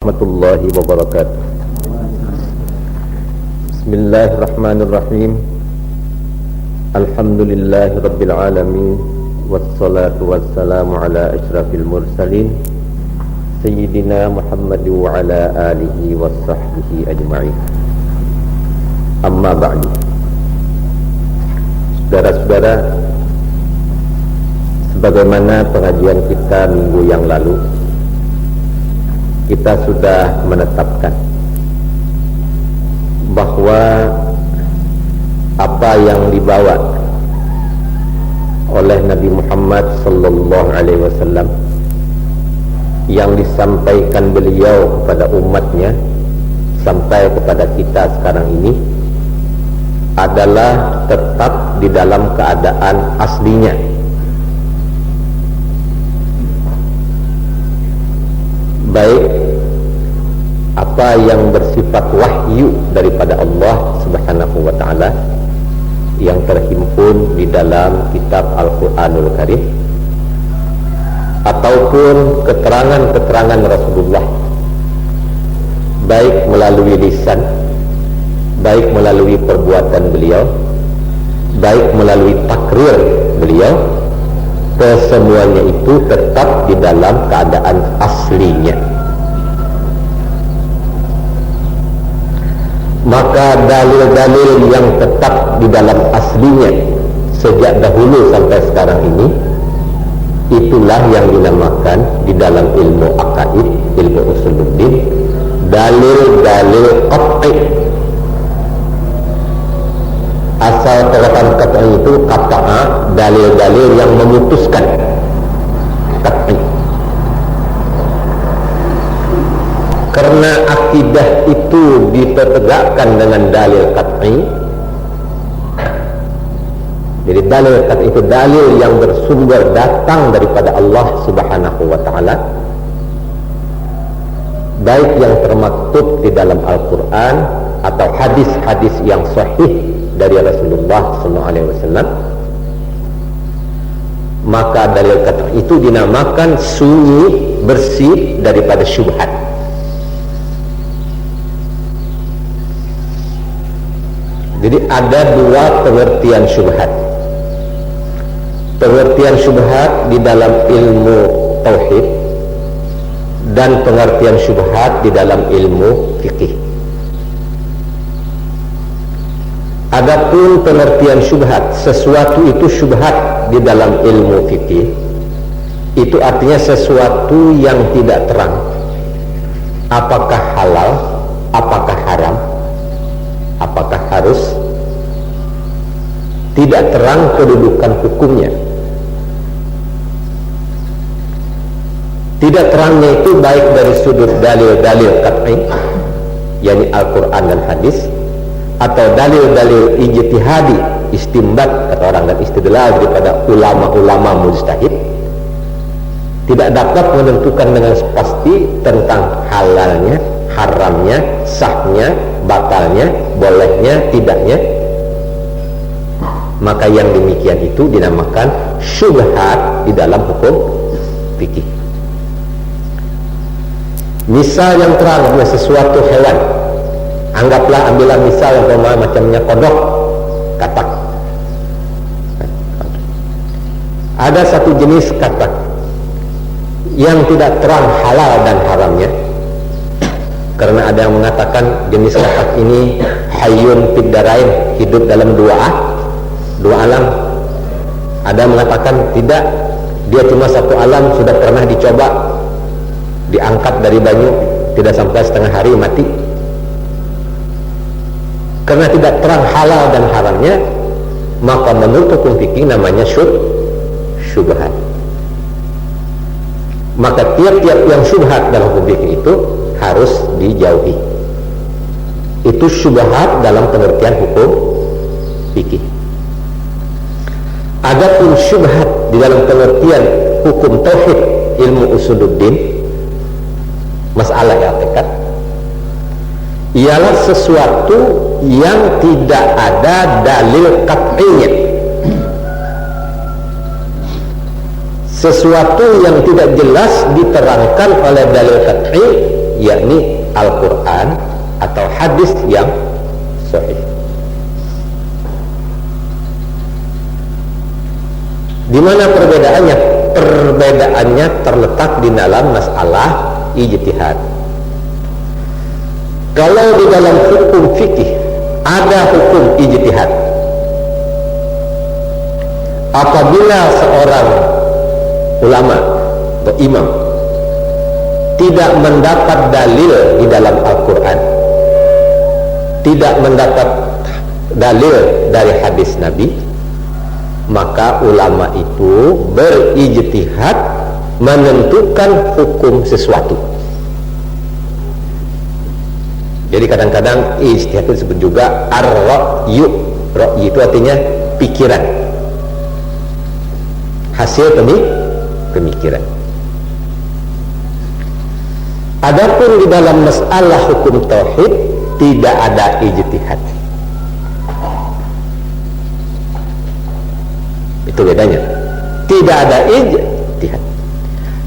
Warahmatullahi wabarakatuh. Bismillahirrahmanirrahim. Alhamdulillahi rabbil alamin. Wassalatu wassalamu ala asyrafil mursalin Sayyidina Muhammad wa ala alihi wa sahbihi ajma'in. Amma ba'du. Saudara-saudara, sebagaimana pengajian kita minggu yang lalu, kita sudah menetapkan bahwa apa yang dibawa oleh Nabi Muhammad sallallahu alaihi wasallam, yang disampaikan beliau kepada umatnya sampai kepada kita sekarang ini, adalah tetap di dalam keadaan aslinya. Baik apa yang bersifat wahyu daripada Allah Subhanahu wa ta'ala yang terhimpun di dalam kitab Al-Quranul Karim, ataupun keterangan-keterangan Rasulullah, baik melalui lisan, baik melalui perbuatan beliau, baik melalui takrir beliau, kesemuanya itu tetap di dalam keadaan aslinya. Maka dalil-dalil yang tetap di dalam aslinya sejak dahulu sampai sekarang ini, itulah yang dinamakan di dalam ilmu aqaid, ilmu usuluddin, dalil-dalil qat'i. Asal perkataan qat'i itu qata'a, dalil-dalil yang memutuskan, qat'i. Karena akidah itu ditegakkan dengan dalil qat'i. Jadi dalil qat'i itu dalil yang bersumber datang daripada Allah Subhanahu wa ta'ala, baik yang termaktub di dalam Al-Quran atau hadis-hadis yang sahih dari Rasulullah SAW. Maka dalil qat'i itu dinamakan sunyi, bersih daripada syubhat. Jadi ada dua pengertian syubhat. Pengertian syubhat di dalam ilmu tauhid dan pengertian syubhat di dalam ilmu fikih. Adapun pengertian syubhat, sesuatu itu syubhat di dalam ilmu fikih, itu artinya sesuatu yang tidak terang, apakah halal, apakah haram, apakah harus, tidak terang kedudukan hukumnya. Tidak terangnya itu baik dari sudut dalil-dalil qat'i, yakni Al-Quran dan hadis, atau dalil-dalil ijtihadi, istimbat kata orang, dan istidlal daripada ulama-ulama mujtahid, tidak dapat menentukan dengan pasti tentang halalnya, haramnya, sahnya, batalnya, bolehnya, tidaknya. Maka yang demikian itu dinamakan syubhat di dalam hukum fikih. Misal yang terang, sesuatu hewan, anggaplah, ambillah misal yang macamnya kodok, katak. Ada satu jenis katak yang tidak terang halal dan haramnya, karena ada yang mengatakan jenis katak ini hayyun fid darain, hidup dalam dua alam. Ada yang mengatakan tidak, dia cuma satu alam, sudah pernah dicoba, diangkat dari banyu, tidak sampai setengah hari mati. Karena tidak terang halal dan haramnya, maka menurut hukum fikih namanya syubhat. Maka tiap-tiap yang syubhat dalam hukum fikih itu harus dijauhi. Itu syubhat dalam pengertian hukum fikih. Adapun syubhat di dalam pengertian hukum tauhid, ilmu usuluddin, masalah i'tiqad, ialah sesuatu yang tidak ada dalil qat'inya, sesuatu yang tidak jelas diterangkan oleh dalil qat'i yakni Al-Quran atau hadis yang sahih. Di mana perbedaannya? Perbedaannya terletak di dalam masalah ijtihad. Kalau di dalam hukum fikih ada hukum ijtihad, apabila seorang ulama atau imam tidak mendapat dalil di dalam Al-Quran, tidak mendapat dalil dari hadis Nabi, maka ulama itu berijtihad menentukan hukum sesuatu. Jadi kadang-kadang ijtihad itu disebut juga ar-ra'yu. Ra'yu itu artinya pikiran, hasil pemikiran. Adapun di dalam masalah hukum tauhid tidak ada ijtihad. Itu bedanya. Tidak ada ijtihad.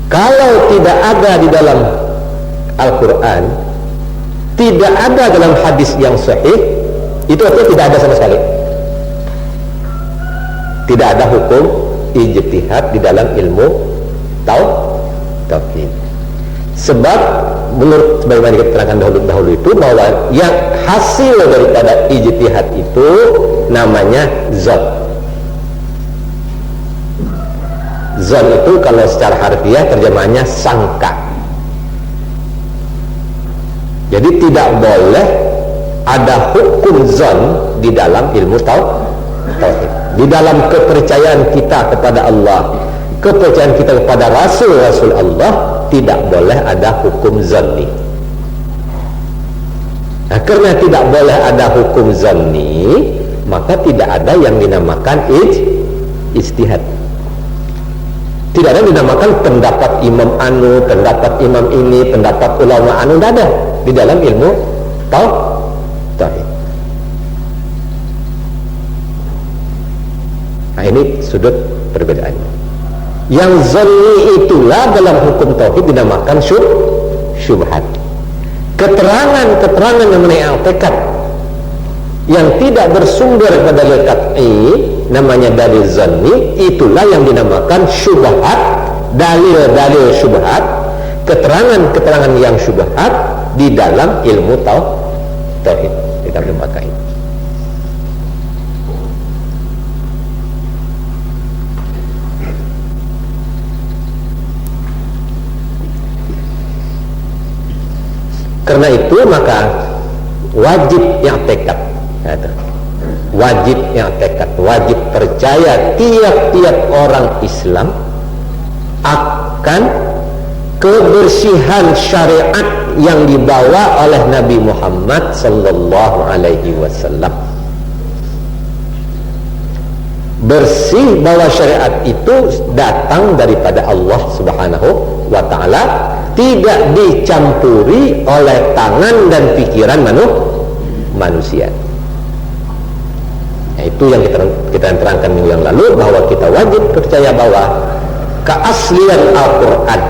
Kalau tidak ada di dalam Al-Quran, tidak ada dalam hadis yang sahih, itu artinya tidak ada sama sekali. Tidak ada hukum ijtihad di dalam ilmu tauhid. Sebab menurut sebagaimana kita terangkan dahulu itu, bahwa yang hasil daripada ijtihad itu namanya zon. Zon itu kalau secara harfiah terjemahannya sangka. Jadi tidak boleh ada hukum zon di dalam ilmu tauhid. Di dalam kepercayaan kita kepada Allah, kepercayaan kita kepada Rasul Allah, tidak boleh ada hukum zanni. Nah, karena tidak boleh ada hukum zanni, maka tidak ada yang dinamakan ijtihad. Tidak ada yang dinamakan pendapat imam anu, pendapat imam ini, pendapat ulama anu, tidak ada di dalam ilmu tauhid. Nah, ini sudut perbedaannya. Yang zanni itulah dalam hukum tauhid dinamakan syubhat. Keterangan-keterangan mengenai al-tekad yang tidak bersumber pada dalil qat'i, namanya dalil zanni, itulah yang dinamakan syubhat. Dalil-dalil syubhat, keterangan-keterangan yang syubhat di dalam ilmu tauhid, di dalam ilmu akaid. Karena itu maka wajib i'tikad, wajib i'tikad, wajib percaya tiap-tiap orang Islam akan kebersihan syariat yang dibawa oleh Nabi Muhammad sallallahu alaihi wasallam. Bersih bahwa syariat itu datang daripada Allah Subhanahu wa ta'ala, tidak dicampuri oleh tangan dan pikiran manusia. Nah, itu yang kita terangkan minggu yang lalu, bahwa kita wajib percaya bahwa keaslian Al-Quran,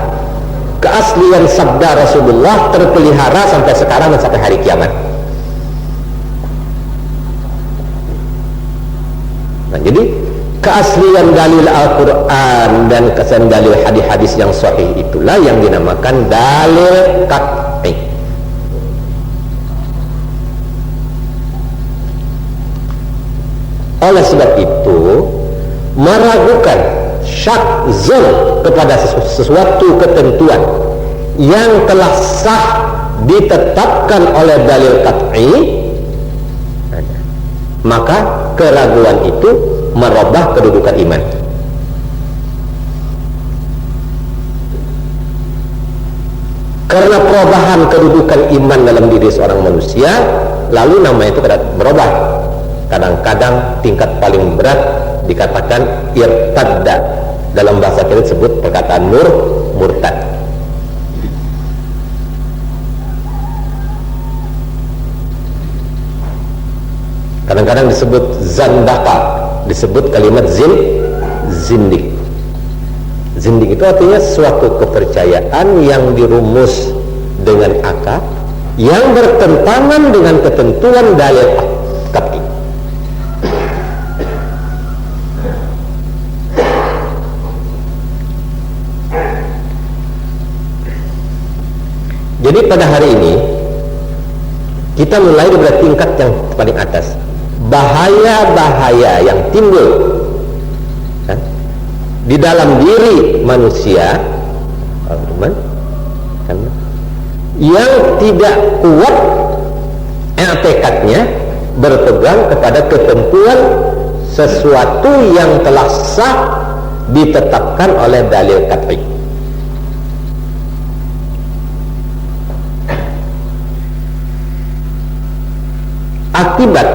keaslian sabda Rasulullah terpelihara sampai sekarang dan sampai hari kiamat. Nah, jadi keaslian dalil Al-Quran dan keaslian dalil hadis-hadis yang sahih itulah yang dinamakan dalil qat'i. Oleh sebab itu, meragukan syak zon kepada sesuatu ketentuan yang telah sah ditetapkan oleh dalil qat'i, maka keraguan itu merubah kedudukan iman. Karena perubahan kedudukan iman dalam diri seorang manusia, lalu namanya itu berubah. Kadang-kadang tingkat paling berat dikatakan irtadda. Dalam bahasa kita disebut perkataan murtad. Kadang-kadang disebut zandaka, disebut kalimat zindik. Zindik itu artinya suatu kepercayaan yang dirumus dengan akal yang bertentangan dengan ketentuan dalil qat'i. Jadi pada hari ini kita mulai dari tingkat yang paling atas, bahaya-bahaya yang timbul kan, di dalam diri manusia kan, yang tidak kuat i'tikadnya berpegang kepada ketentuan sesuatu yang telah sah ditetapkan oleh dalil qat'i. Akibat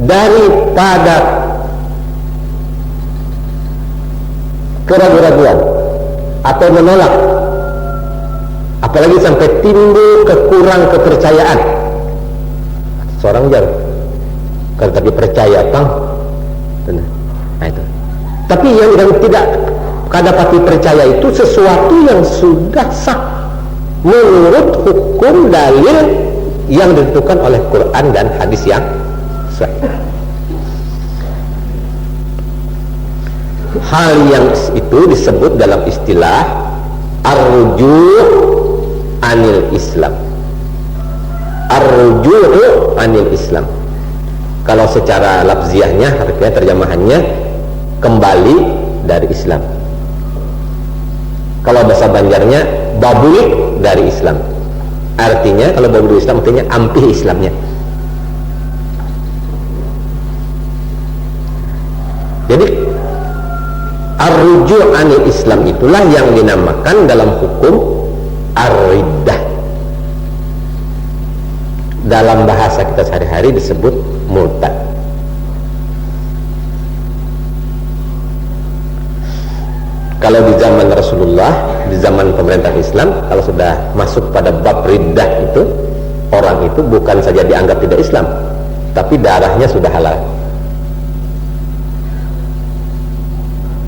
daripada keraguan-raguan atau menolak, apalagi sampai timbul kekurang kepercayaan seorang jar kalau tadi percaya bang, nah itu. Tapi yang tidak kadapati percaya itu sesuatu yang sudah sah menurut hukum dalil yang ditentukan oleh Quran dan hadis yang sahih. Hal yang itu disebut dalam istilah ar-ruju' anil Islam. Ar-ruju' anil Islam. Kalau secara lafziahnya, artinya terjemahannya kembali dari Islam. Kalau bahasa Banjarnya babulik dari Islam. Artinya kalau babulik Islam artinya ampih Islamnya. Jadi ar-ruju' anil Islam itulah yang dinamakan dalam hukum ar-riddah. Dalam bahasa kita sehari-hari disebut murtad. Kalau di zaman Rasulullah, di zaman pemerintahan Islam, kalau sudah masuk pada bab riddah itu, orang itu bukan saja dianggap tidak Islam, tapi darahnya sudah halal.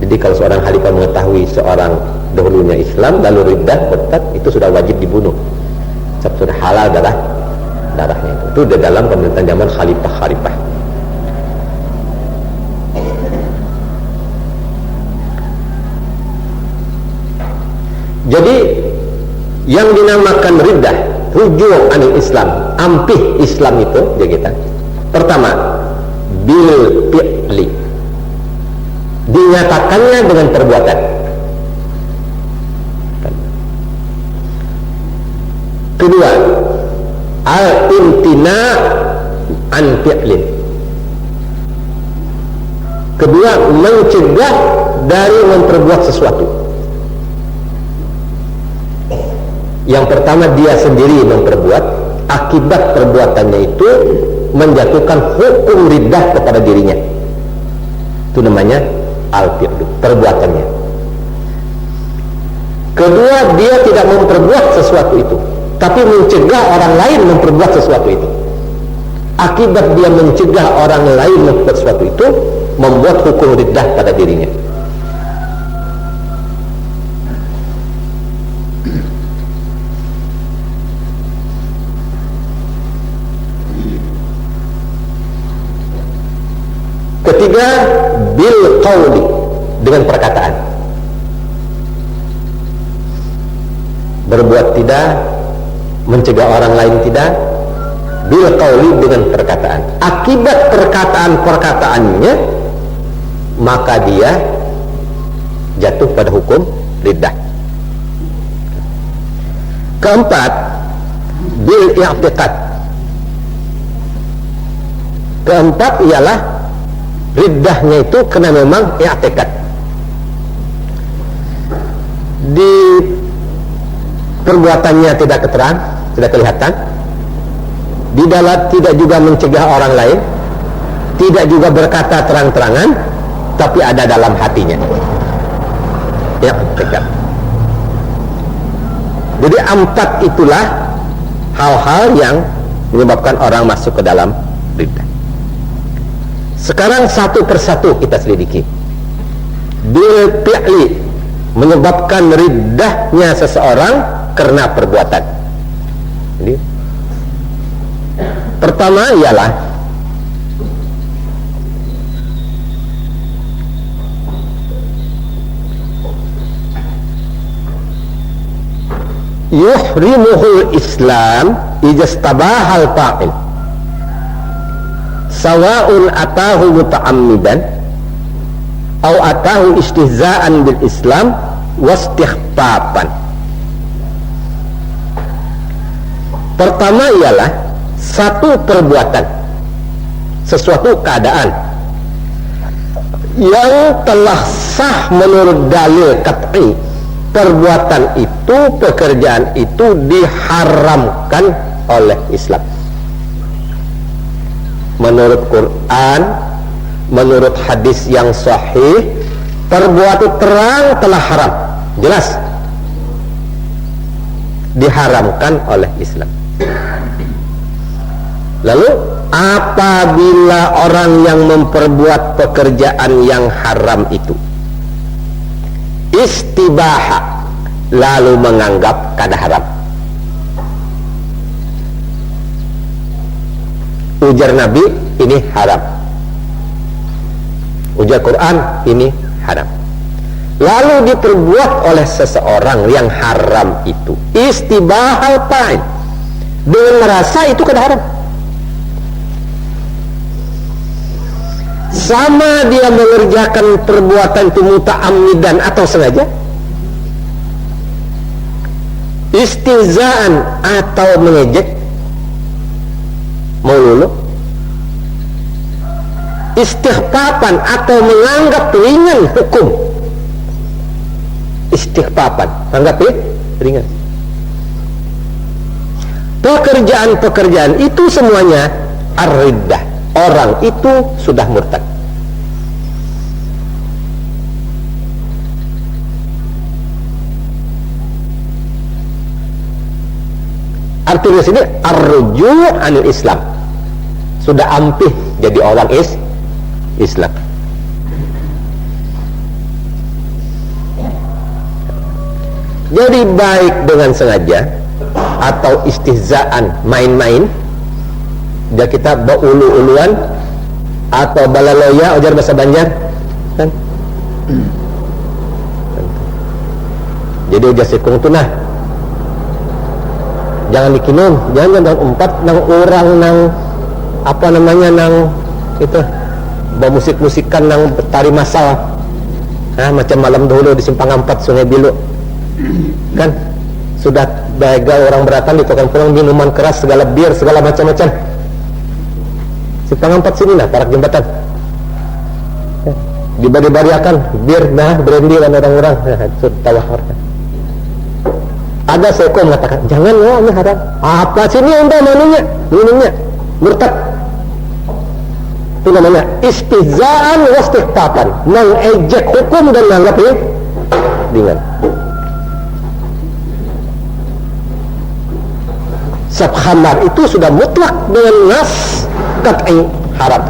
Jadi kalau seorang khalifah mengetahui seorang dahulunya Islam lalu riddah, murtad, itu sudah wajib dibunuh. Sudah halal darahnya. Itu di dalam pemerintahan zaman khalifah. Jadi yang dinamakan riddah, rujuk anil Islam, ampih Islam itu dia kita. Pertama, bil fi'li, dinyatakannya dengan perbuatan. Kedua, al-imtina an fi'lin. Kedua, mencegah dari memperbuat sesuatu. Yang pertama, dia sendiri memperbuat, akibat perbuatannya itu menjatuhkan hukum riddah kepada dirinya. Itu namanya al-fi'lu, perbuatannya. Kedua, dia tidak memperbuat sesuatu itu, tapi mencegah orang lain memperbuat sesuatu itu. Akibat dia mencegah orang lain memperbuat sesuatu itu, membuat hukum riddah pada dirinya. Ketiga, bil qauli, dengan perkataan. Berbuat tidak, mencegah orang lain tidak, bil qauli, dengan perkataan. Akibat perkataan-perkataannya, maka dia jatuh pada hukum riddah. Keempat, bil i'tiqad. Keempat ialah riddahnya itu kena memang i'tikad. Di perbuatannya tidak keterang, tidak kelihatan. Di dalam tidak juga mencegah orang lain, tidak juga berkata terang-terangan, tapi ada dalam hatinya. I'tikad. Jadi empat itulah hal-hal yang menyebabkan orang masuk ke dalam riddah. Sekarang satu persatu kita selidiki. Bil fi'li, menyebabkan riddahnya seseorang karena perbuatan. Jadi, pertama ialah yuhrimuhul Islam ijastabahal fa'il sawa'un atahu muta'ammidan aw atahu istihza'an bil Islam wastighfapan. Pertama ialah satu perbuatan, sesuatu keadaan yang telah sah menurut dalil qat'i. Perbuatan itu, pekerjaan itu diharamkan oleh Islam. Menurut Quran, menurut hadis yang sahih, perbuatan terang telah haram, jelas diharamkan oleh Islam. Lalu apabila orang yang memperbuat pekerjaan yang haram itu istibaha, lalu menganggap kada haram, ujar Nabi ini haram, ujar Quran ini haram, lalu diperbuat oleh seseorang yang haram itu istibahal fa'il, dengan merasa itu kada haram, sama dia mengerjakan perbuatan itu muta'ammidan atau sengaja, istihzaan atau mengejek, maululu, istighfapan atau menganggap ringan hukum, istighfapan anggap ringan. Pekerjaan-pekerjaan itu semuanya ar-riddah, orang itu sudah murtad. Artinya sini ar-ruju' anil Islam, sudah ampih jadi orang Islam. Jadi baik dengan sengaja atau istihzaan, main-main, dia kita beulu-uluan atau balaloya, ujar bahasa Banjar kan. Jadi ujar sikung tu nah, jangan dikinum, jangan umpat nang orang nang apa namanya nang itu bermusik-musikan nang tari masal, macam malam dahulu di Simpang 4 Sungai Bilu kan, sudah bagai orang beratan di tukang pulang minuman keras, segala bir, segala macam-macam. Simpang 4 sini lah, parak jembatan dibari-bariakan bir, brandy dan orang-orang tawar. Ada seko mengatakan jangan, ini haram. Apa sini anda minumnya murtad. Itu namanya istihzaan wastighfapan, mengejek hukum dan menganggap ringan. Sebab khamar itu sudah mutlak dengan nas qat'i haram.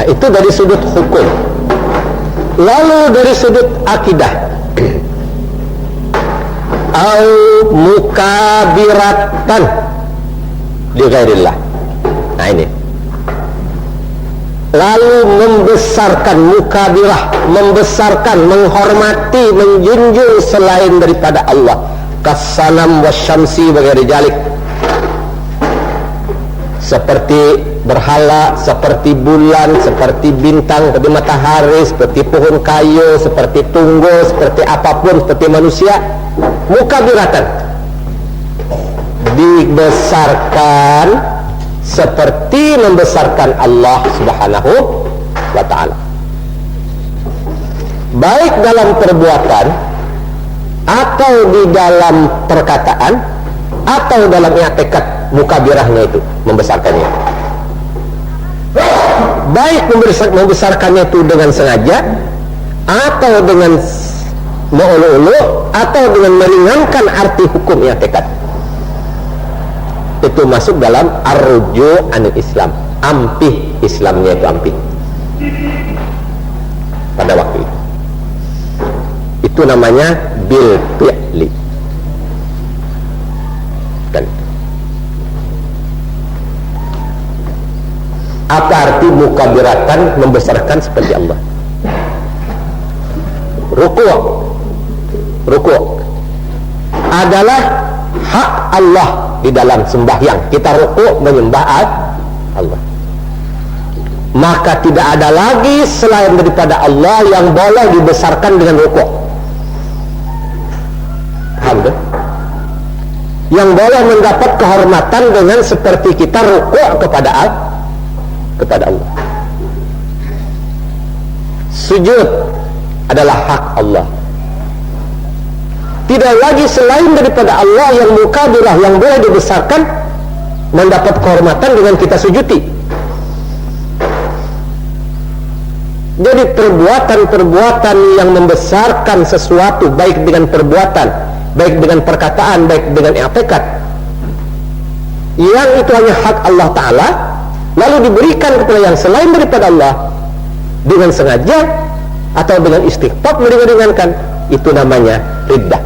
Itu dari sudut hukum. Lalu dari sudut akidah, au mukabiratan li ghairillah. Nah ini, lalu membesarkan, mukabirah, membesarkan, menghormati, menjunjung selain daripada Allah, kasanam wasyamsi bagairi jalik, seperti berhala, seperti bulan, seperti bintang, seperti matahari, seperti pohon kayu, seperti tunggu, seperti apapun, seperti manusia, mukabiratan, dibesarkan seperti membesarkan Allah Subhanahu wa ta'ala, baik dalam perbuatan atau di dalam perkataan atau dalam i'tikad. Mukabirahnya itu membesarkannya, baik membesarkannya itu dengan sengaja atau dengan meulu-ulu atau dengan meringankan arti hukum i'tikad. Itu masuk dalam ar-ruju' anil Islam, ampih Islamnya itu ampih. pada waktu itu. Itu namanya bil fi'li. Kan? Apa arti mukabiratan, membesarkan seperti Allah? Ruku' adalah hak Allah di dalam sembahyang. Kita ruku' menyembah Allah. Maka tidak ada lagi selain daripada Allah yang boleh dibesarkan dengan ruku'. Paham kan? Yang boleh mendapat kehormatan dengan seperti kita ruku' kepada Allah. Sujud adalah hak Allah. Tidak lagi selain daripada Allah yang mukabirah, yang boleh dibesarkan, mendapat kehormatan dengan kita sujudi. Jadi perbuatan-perbuatan yang membesarkan sesuatu, baik dengan perbuatan, baik dengan perkataan, baik dengan i'tikad, yang itu hanya hak Allah Ta'ala, lalu diberikan kepada yang selain daripada Allah dengan sengaja atau dengan istighfar meringankan, itu namanya riddah.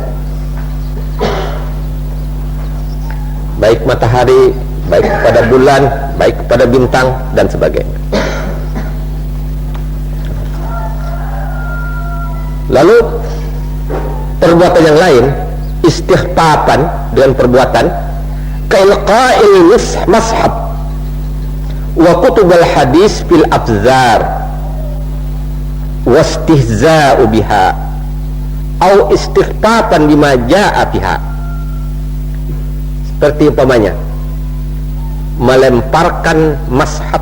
Baik matahari, baik pada bulan, baik pada bintang, dan sebagainya. Lalu perbuatan yang lain, istighfapan dengan perbuatan kailqa'il mashab wa kutubal hadis fil abzar wastihza'u biha au istighfapan bima ja'a biha. Seperti umpamanya melemparkan mashab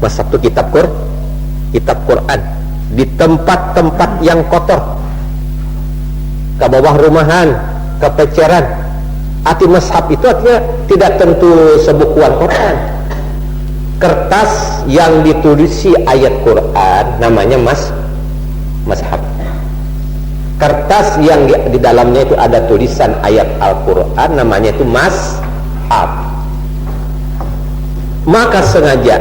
itu kitab Quran di tempat-tempat yang kotor, ke bawah rumahan, ke peceran. Arti mashab itu artinya tidak tentu sebukuan Quran. Kertas yang ditulisi ayat Quran namanya mashab. Kertas yang di dalamnya itu ada tulisan ayat Al-Quran namanya itu mashab. Maka sengaja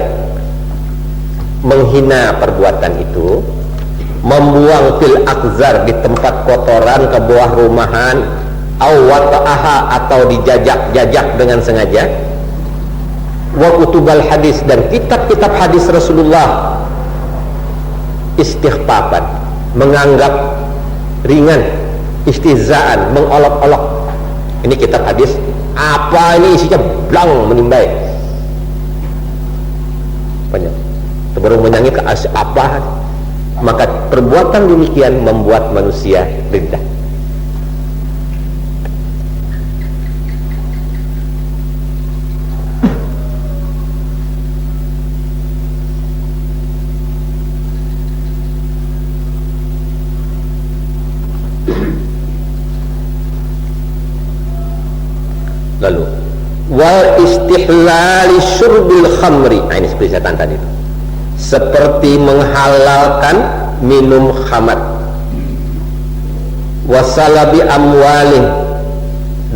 menghina perbuatan itu, membuang fil akzar di tempat kotoran, ke bawah rumahan, awata'aha atau dijajak-jajak dengan sengaja, wa kutubal hadis, dan kitab-kitab hadis Rasulullah, istighfapan, menganggap ringan, istihzaan, mengolok-olok. Ini kitab hadis, apa ini isinya blang menimbai banyak, baru menyangit ke apa. Maka perbuatan demikian membuat manusia riddah. Lalu wal istihlali syurbil khamri, nah ini seperti saya tadi itu, seperti menghalalkan minum khamar, wasalabi amwalin,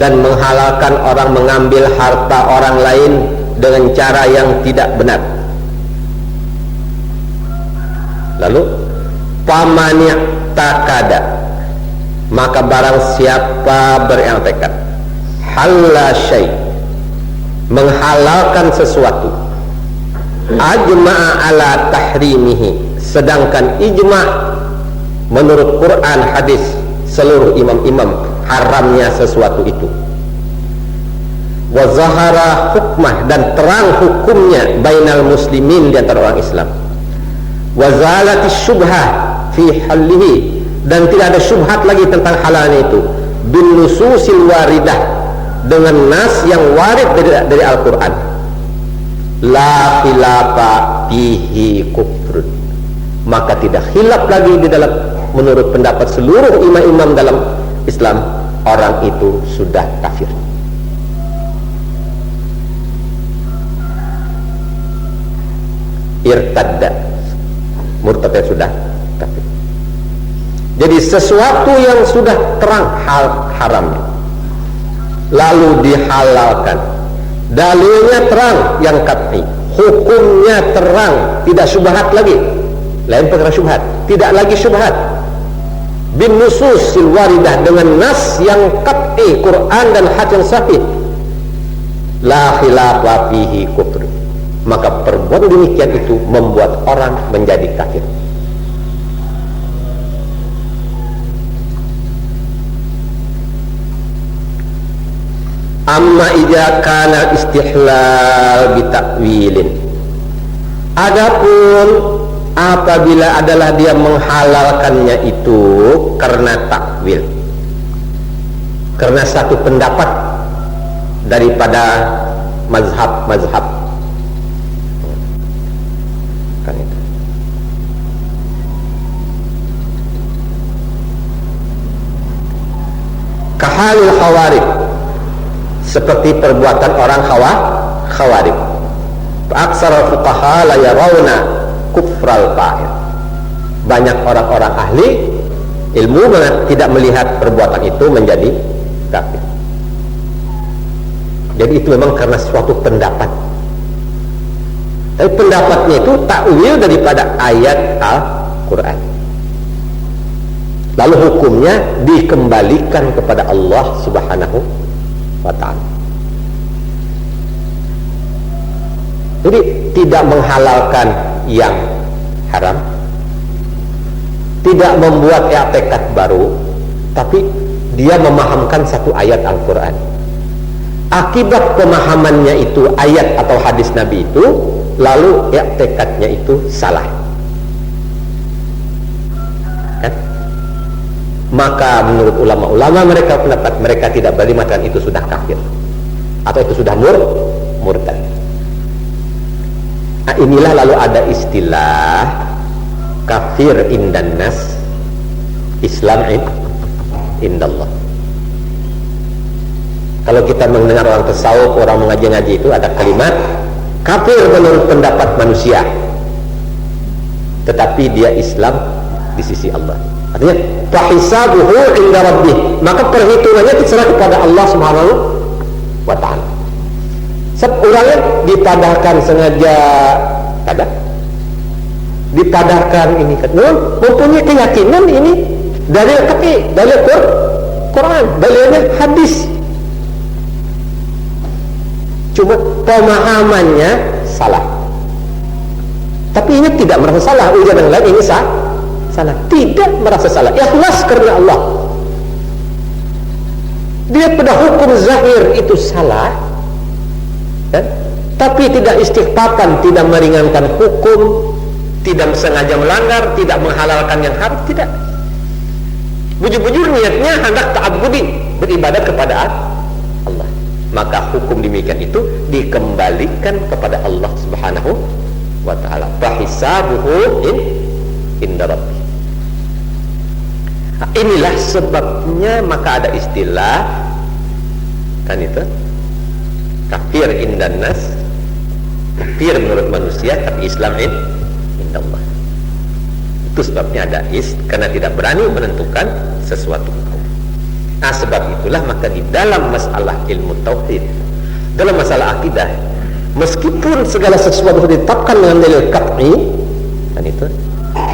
dan menghalalkan orang mengambil harta orang lain dengan cara yang tidak benar. Lalu pamani takada, maka barang siapa beriktikad halal syai, menghalalkan sesuatu, ajma'a ala tahrimihi, sedangkan ijma' menurut Quran, hadis, seluruh imam-imam haramnya sesuatu itu, wa zahara hukmah, dan terang hukumnya bainal muslimin, di antara orang Islam, wa zalati syubhah fi halihi, dan tidak ada syubhat lagi tentang halalnya itu, bin nususil waridah, dengan nas yang warid dari Al-Quran, la khilafa fihi kufrun, maka tidak khilaf lagi di dalam, menurut pendapat seluruh imam-imam dalam Islam, orang itu sudah kafir. Irtadda, murtad, sudah kafir. Jadi sesuatu yang sudah terang haramnya lalu dihalalkan, dalilnya terang yang qat'i, hukumnya terang, tidak syubhat lagi, lain perkara syubhat, tidak lagi syubhat bin nususil waridah, dengan nas yang qat'i Quran dan hadis yang sahih, la khilafa fihi kufr, maka perbuatan demikian itu membuat orang menjadi kafir. Amma idza kana istihlal bitakwilin, adapun apabila adalah dia menghalalkannya itu karena takwil, karena satu pendapat daripada mazhab-mazhab, kan itu. Kahalul khawarij, seperti perbuatan orang khawarij. Aksar fuqaha la yarawna kufral fa'il, banyak orang-orang ahli ilmu tidak melihat perbuatan itu menjadi kafir. Jadi itu memang karena suatu pendapat, tapi pendapatnya itu takwil daripada ayat Al-Quran, lalu hukumnya dikembalikan kepada Allah Subhanahu wa ta'ala. Jadi tidak menghalalkan yang haram, tidak membuat i'tikad baru, tapi dia memahamkan satu ayat Al-Quran. Akibat pemahamannya itu ayat atau hadis Nabi itu, lalu i'tikadnya itu salah, kan? Maka menurut ulama-ulama mereka pendapat mereka tidak beri matan itu sudah kafir atau itu sudah murtad. Nah, inilah lalu ada istilah kafir indan nas, Islam indallah. Kalau kita mendengar orang tasawuf, orang mengaji-ngaji itu ada kalimat kafir menurut pendapat manusia, tetapi dia Islam di sisi Allah. Artinya fahisabuhu inda rabbih, maka perhitungannya terserah kepada Allah Subhanahu wa ta'ala. Seorangnya dipadahkan sengaja, ada dipadahkan ini kan, mempunyai keyakinan ini dalil qat'i, dalil Quran, dalilnya hadis, cuma pemahamannya salah. Tapi ini tidak merasa salah, ujian yang lain ini salah, tidak merasa salah, ikhlas karena Allah. Dia pada hukum zahir itu salah, kan? Tapi tidak istighfatan, tidak meringankan hukum, tidak sengaja melanggar, tidak menghalalkan yang haram, tidak. Bujur-bujur niatnya hendak ta'abbudi, beribadat kepada Allah. Maka hukum demikian itu dikembalikan kepada Allah Subhanahu wa ta'ala. Fahisabuhu inda rabbih. Nah, inilah sebabnya maka ada istilah kan itu kafir indan nas, kafir menurut manusia tapi Islam indallah. Itu sebabnya ada karena tidak berani menentukan sesuatu hukum. Nah, sebab itulah maka di dalam masalah ilmu tauhid, dalam masalah akidah, meskipun segala sesuatu ditetapkan dengan dalil qat'i kan itu,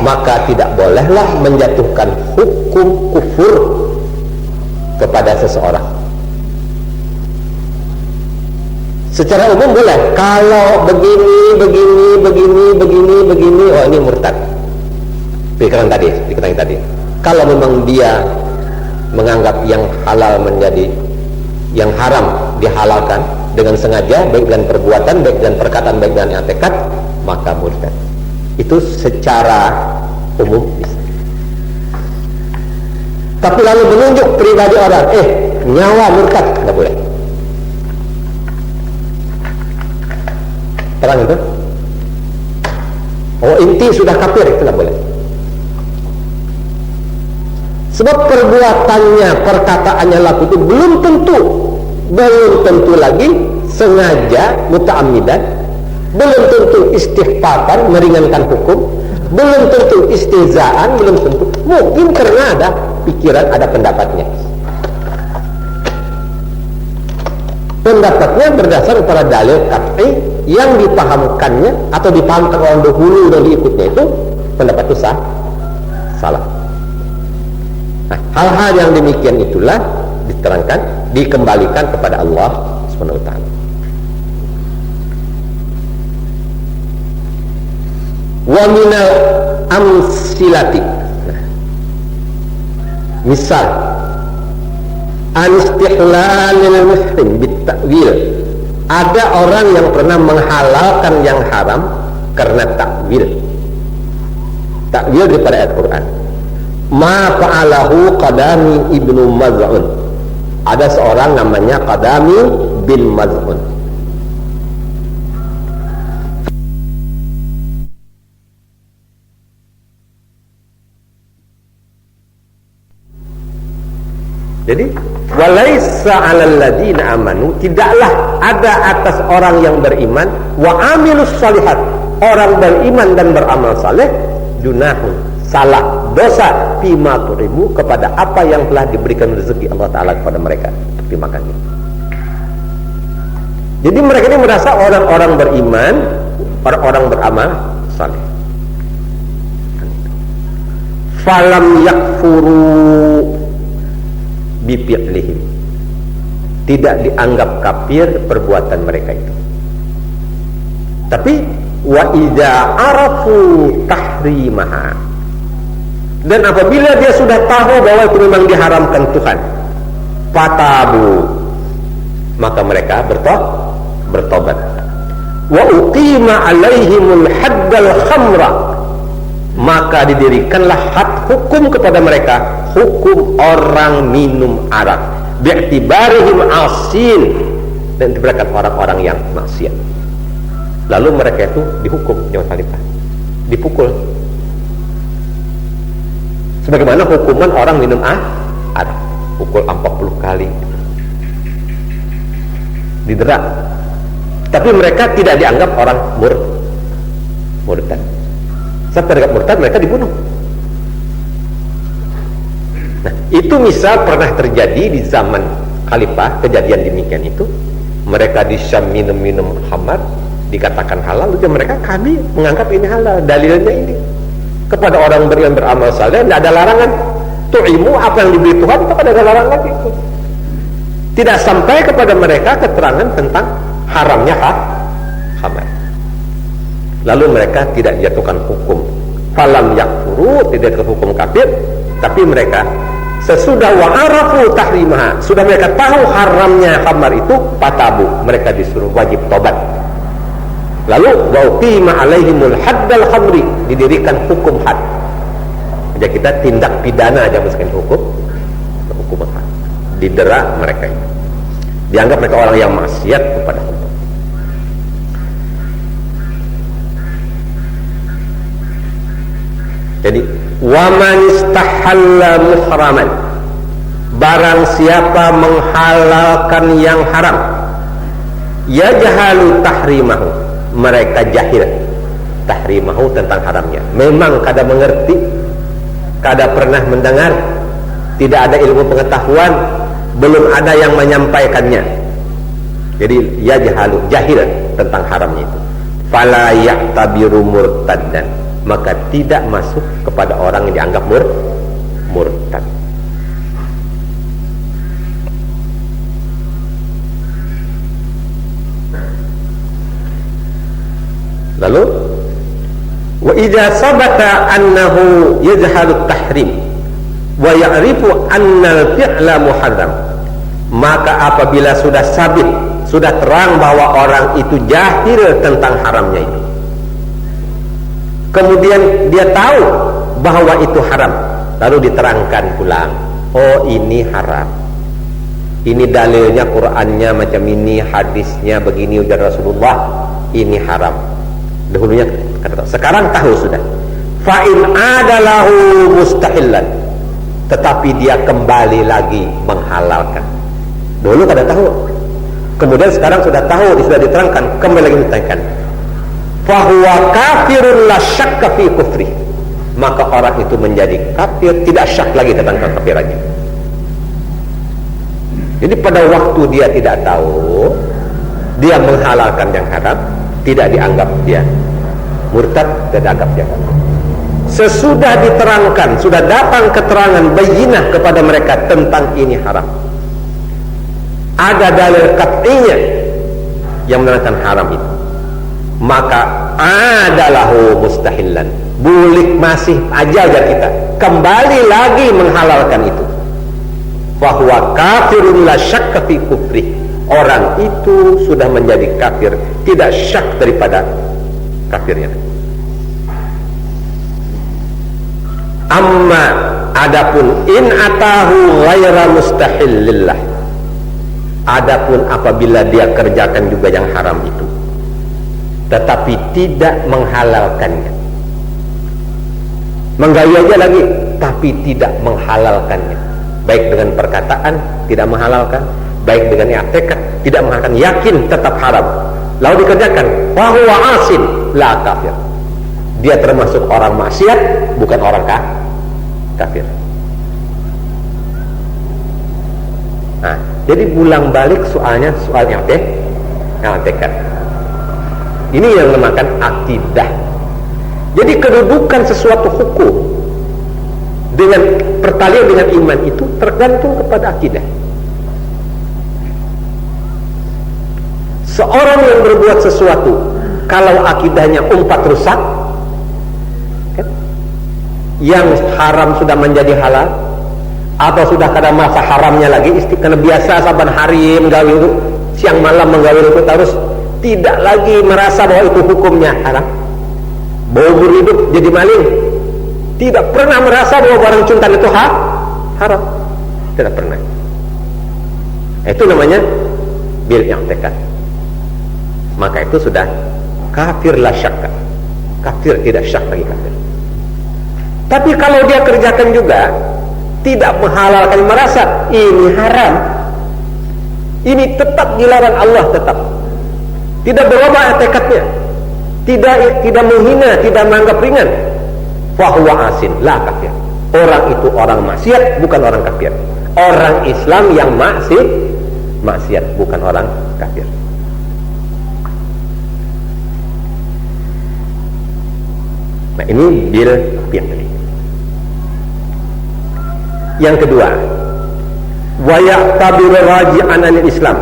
maka tidak bolehlah menjatuhkan hukum kufur kepada seseorang. Secara umum boleh, kalau begini, oh ini murtad. Pikiran tadi. Kalau memang dia menganggap yang halal menjadi yang haram dihalalkan dengan sengaja, baik dengan perbuatan, baik dengan perkataan, baik dengan i'tikad, maka murtad. Itu secara umum bisa. Tapi lalu menunjuk pribadi orang, nyawa murtad, tidak boleh. Terang itu? Oh, inti sudah kafir, itu tidak boleh. Sebab perbuatannya, perkataannya, laku itu belum tentu lagi sengaja muta'ammidan, belum tentu istighfatan meringankan hukum, belum tentu istihzaan, belum tentu, mungkin karena ada pikiran, ada pendapatnya. Pendapatnya berdasar pada dalil qat'i yang dipahamkannya atau dipahamkan orang dahulu dan diikutnya itu pendapat itu salah. Nah, hal-hal yang demikian itulah diterangkan, dikembalikan kepada Allah Subhanahu wa taala. Wa minal amsilati. Nah, misal anistihlalil muhrim bitakwil. Ada orang yang pernah menghalalkan yang haram karena takwil daripada ayat Quran. Ma fa'alahu Qadami ibnu Maz'un. Ada seorang namanya Qadami bin Maz'un. Jadi walaisa 'alal ladzina amanu, tidaklah ada atas orang yang beriman wa amilus shalihat, orang beriman dan beramal saleh, junahun, salah, dosa fima turibu, kepada apa yang telah diberikan rezeki Allah taala kepada mereka untuk dimakannya. Jadi mereka ini merasa orang-orang beriman, orang-orang beramal saleh. Falam yakfuru bifi'lihim, tidak dianggap kafir perbuatan mereka itu. Tapi wa idza arafu tahrimaha, dan apabila dia sudah tahu bahwa itu memang diharamkan Tuhan, fatabu, maka mereka bertobat. Wa uqima alaihimul haddal khamra, maka didirikanlah had hukum kepada mereka, hukum orang minum arak, bi'tibarihim asin, dan diberikan orang-orang yang maksiat. Lalu mereka itu dihukum, jangan khalifah, dipukul sebagaimana hukuman orang minum arak, pukul 40 kali, didera. Tapi mereka tidak dianggap orang murtad. Sampai dekat murtad mereka dibunuh. Nah, itu misal pernah terjadi di zaman khalifah, kejadian demikian itu. Mereka di Syam minum-minum khamar, dikatakan halal, dan mereka, kami menganggap ini halal, dalilnya ini. Kepada orang beriman beramal saleh tidak ada larangan. Tu'imu, apa yang diberi Tuhan, itu tidak ada larangan itu. Tidak sampai kepada mereka keterangan tentang haramnya khamar. Lalu mereka tidak dijatuhkan hukum falam yakfuru, tidak ke hukum kafir, tapi mereka sesudah wa'arafu tahrimaha, sudah mereka tahu haramnya khamar itu, patabu, mereka disuruh wajib tobat. Lalu wa'uqima alaihimul haddal khamri, didirikan hukum had. Jadi kita tindak pidana aja meskipun hukum had, didera mereka itu, dianggap mereka orang yang maksiat kepada Allah. Jadi waman istahalla muhraman, barang siapa menghalalkan yang haram, yajhalu tahrimahu, mereka jahil tahrimahu, tentang haramnya. Memang kada mengerti, kada pernah mendengar, tidak ada ilmu pengetahuan, belum ada yang menyampaikannya. Jadi yajhalu, jahil tentang haramnya itu. Fala ya'tabiru murtaddan, maka tidak masuk kepada orang yang dianggap murtad. Lalu wa idza sabata annahu yajhalu at-tahrim wa ya'rifu anna al-fi'la muharram, maka apabila sudah sabit, sudah terang bahwa orang itu jahil tentang haramnya itu, kemudian dia tahu bahwa itu haram, lalu diterangkan pulang, oh ini haram, ini dalilnya Qur'annya macam ini, hadisnya begini, ujar Rasulullah, ini haram. Dahulunya kata, sekarang tahu sudah. Fa'in adalahu mustahillan, tetapi dia kembali lagi menghalalkan. Dulu kada tahu, kemudian sekarang sudah tahu, sudah diterangkan, kembali lagi diterangkan. Fahuwa kafirun la syakka fi kufri, maka orang itu menjadi kafir, tidak syak lagi tentang kekafirannya. Jadi pada waktu dia tidak tahu, dia menghalalkan yang haram, tidak dianggap dia murtad, tidak dianggap dia kafir. sesudah diterangkan, sudah datang keterangan bayyinah kepada mereka tentang ini haram, ada dalil qat'iynya yang menerangkan haram itu, maka adalahu mustahillan, bulik masih aja kita kembali lagi menghalalkan itu, fahuwa kafirun la syakka fi kufri, orang itu sudah menjadi kafir, tidak syak daripada kafirnya. Amma adapun in atahu ghaira mustahillillah, adapun apabila dia kerjakan juga yang haram itu tetapi tidak menghalalkannya, menggawi aja lagi tapi tidak menghalalkannya, baik dengan perkataan tidak menghalalkan, baik dengan tekad tidak menghalalkan, yakin tetap haram, lalu dikerjakan, fahuwa asin la kafir, dia termasuk orang maksiat, bukan orang kafir. Nah, jadi bulang balik soalnya soal tekad. Ini yang dinamakan akidah. Jadi kedudukan sesuatu hukum dengan pertalian dengan iman itu tergantung kepada akidah. Seorang yang berbuat sesuatu kalau akidahnya rusak, kan? Yang haram sudah menjadi halal, atau sudah kada masa haramnya lagi, karena biasa saban hari menggawi itu, siang malam menggawi itu terus, tidak lagi merasa bahwa itu hukumnya haram. Bau hidup jadi maling, tidak pernah merasa bahwa barang cuntan itu haram, tidak pernah. Itu namanya bil i'tiqad. Maka itu sudah kafir la syakka, kafir tidak syak lagi kafir. Tapi kalau dia kerjakan juga tidak menghalalkan, merasa ini haram, ini tetap dilarang Allah, tetap tidak berubah tekadnya, tidak menghina, tidak menganggap ringan, fahuwa asin la kafir, orang itu orang maksiat, bukan orang kafir. Orang Islam yang maksiat, bukan orang kafir. Nah, ini bil fi'li. Yang kedua, wa ya'tabiru raji'an anil Islam,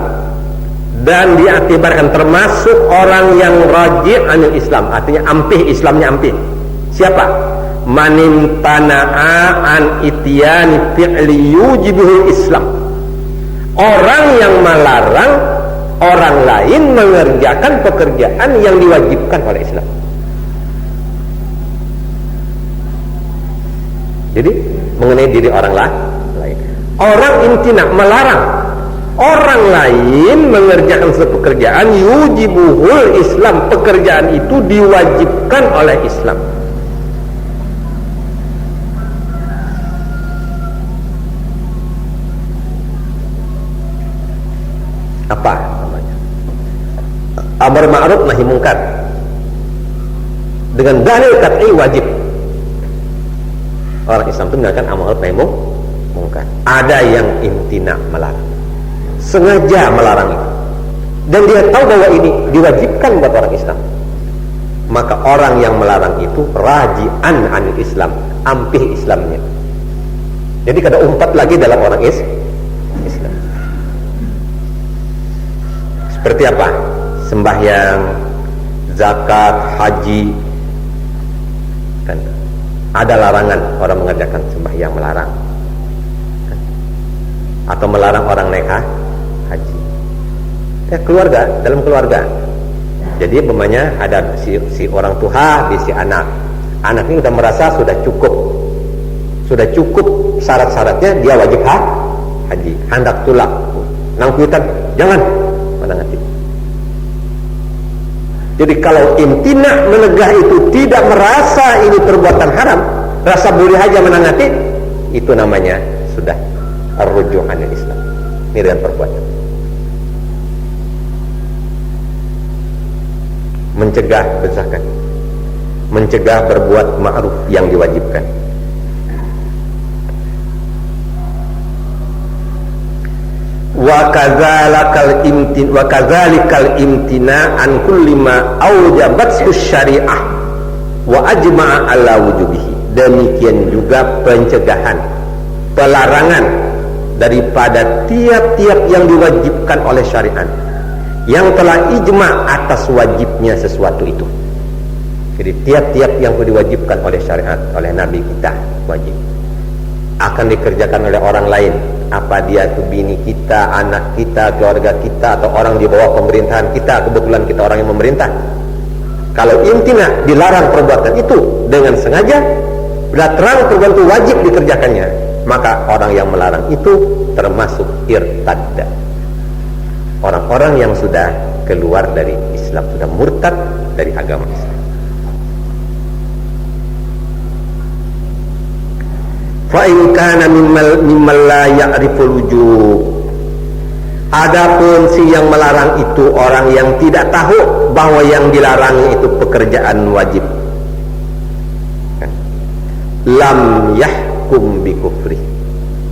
dan diaktibarkan termasuk orang yang raji' anil Islam, artinya ampih, Islamnya ampih. Siapa? Manimtana'a an ityani fi'li yujibuhul Islam, orang yang melarang orang lain mengerjakan pekerjaan yang diwajibkan oleh Islam. Jadi mengenai diri orang lain, orang imtina, melarang orang lain mengerjakan sebuah pekerjaan yujibuhul Islam, pekerjaan itu diwajibkan oleh Islam. Apa namanya? Amar ma'ruf nahi mungkar dengan dalil qat'i wajib. Orang Islam itu mengerjakan amar ma'ruf nahi mungkar. Ada yang imtina, melarang, sengaja melarang itu, dan dia tahu bahwa ini diwajibkan buat orang Islam, maka orang yang melarang itu raji'an anil Islam, ampih Islamnya. Jadi kada umpat lagi dalam orang Islam. Seperti apa? Sembahyang, zakat, haji, kan ada larangan orang mengerjakan sembahyang, melarang, kan? Atau melarang orang naik haji. Keluarga, dalam keluarga. Jadi umpamanya ada si orang tua di si anak ini sudah merasa sudah cukup syarat-syaratnya, dia wajib haji, hendak tulak nangkuitan, jangan menangati. Jadi kalau imtina, menegah itu tidak merasa ini perbuatan haram, rasa boleh aja menangati, itu namanya sudah ar-ruju' anil Islam. Ini dengan perbuatan. Mencegah berzakat, mencegah berbuat ma'ruf yang diwajibkan. Wa kadzalikal imtina an kulli ma aujabat syari'ah wa ajma'a ala wujubihi. demikian juga pencegahan, pelarangan daripada tiap-tiap yang diwajibkan oleh syariat, yang telah ijma atas wajibnya sesuatu itu. Jadi tiap-tiap yang diwajibkan oleh syariat, oleh Nabi kita wajib, akan dikerjakan oleh orang lain, apa dia itu bini kita, anak kita, keluarga kita, atau orang di bawah pemerintahan kita, kebetulan kita orang yang memerintah. Kalau imtina, dilarang perbuatan itu dengan sengaja, bila terang perbuatan itu wajib dikerjakannya, maka orang yang melarang itu termasuk irtadda, orang-orang yang sudah keluar dari Islam, sudah murtad dari agama Islam. Fa in kana mimman la ya'riful wujub, adapun si yang melarang itu orang yang tidak tahu bahwa yang dilarang itu pekerjaan wajib, lam yahkum bi kufri,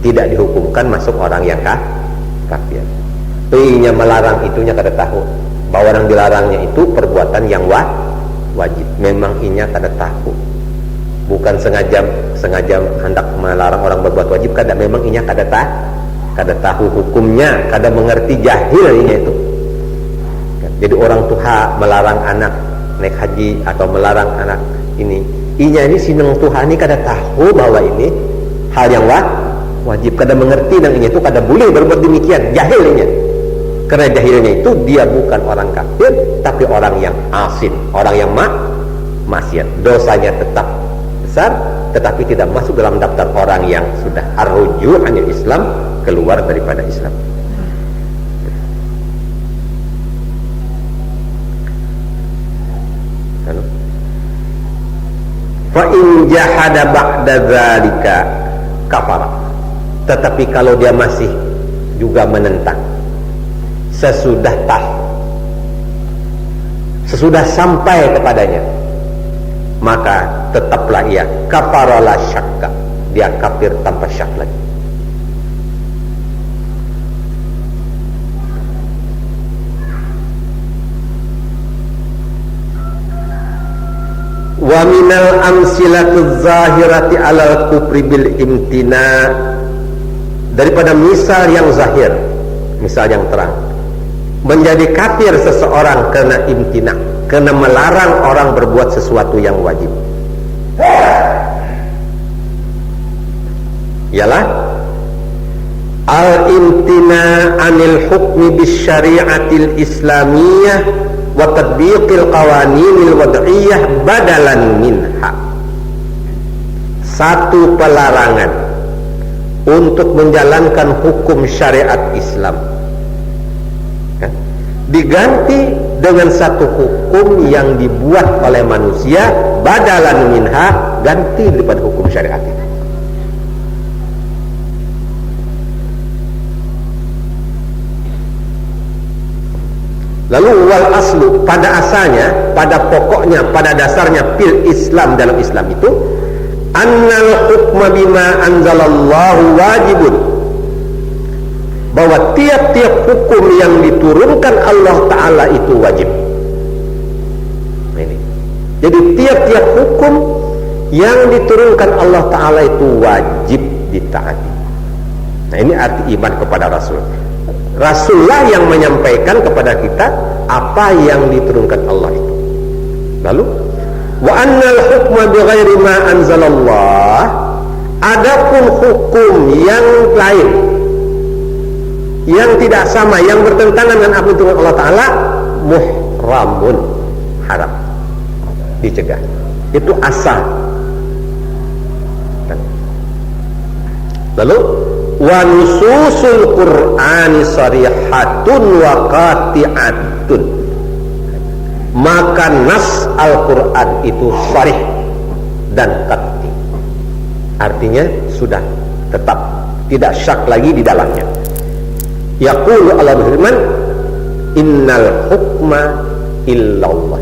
tidak dihukumkan masuk orang yang kafir. Inya melarang itunya kada tahu bahwa orang dilarangnya itu perbuatan yang wajib, memang inya kada tahu, bukan sengaja hendak melarang orang berbuat wajib, kada, memang inya kada tahu hukumnya, kada mengerti, jahil inya itu. Jadi orang tua melarang anak naik haji atau melarang anak ini, inya ini sineng Tuhan ini kada tahu bahwa ini hal yang wajib, kada mengerti, dan inya itu kada boleh berbuat demikian, jahil inya. Karena jahilnya itu dia bukan orang kafir, tapi orang yang asin, orang yang maksiat, dosanya tetap besar, tetapi tidak masuk dalam daftar orang yang sudah ar-ruju' anil Islam, keluar daripada Islam. Fa in jahada ba'da dzalika kafara, tetapi kalau dia masih juga menentang sesudah tahu, sesudah sampai kepadanya, maka tetaplah ia kafara la syakka, dia kafir tanpa syak lagi. Wa minal amsilatu zahirati alal kufri bil imtina, daripada misal yang zahir, misal yang terang, menjadi kafir seseorang karena imtina, karena melarang orang berbuat sesuatu yang wajib, ialah al-imtina anil hukmi bis syari'atil islamiyah wa tadbiqil qawaninil wad'iyah badalan minha. Satu pelarangan untuk menjalankan hukum syariat Islam diganti dengan satu hukum yang dibuat oleh manusia, badalan minha, ganti daripada hukum syariat itu. Lalu wal aslu, pada asalnya, pada pokoknya, pada dasarnya fil Islam, dalam Islam itu, annal hukma bima anzalallahu wajibun, bahwa tiap-tiap hukum yang diturunkan Allah Ta'ala itu wajib. Ini. Jadi tiap-tiap hukum yang diturunkan Allah Ta'ala itu wajib ditaati. Nah, ini arti iman kepada Rasul. Rasulullah yang menyampaikan kepada kita apa yang diturunkan Allah itu. Lalu wa annal hukma bighairi ma anzalallah, adapun hukum yang lain yang tidak sama, yang bertentangan dengan apa yang Allah Ta'ala, muhramun, haram, dicegah. Itu asal. Lalu wa nususul Qur'ani sarihatun wa qati'atun, maka nas Al-Quran itu sarih dan qati', artinya sudah tetap, tidak syak lagi di dalamnya. Yaqulu Allah berfirman, innal hukma illallah,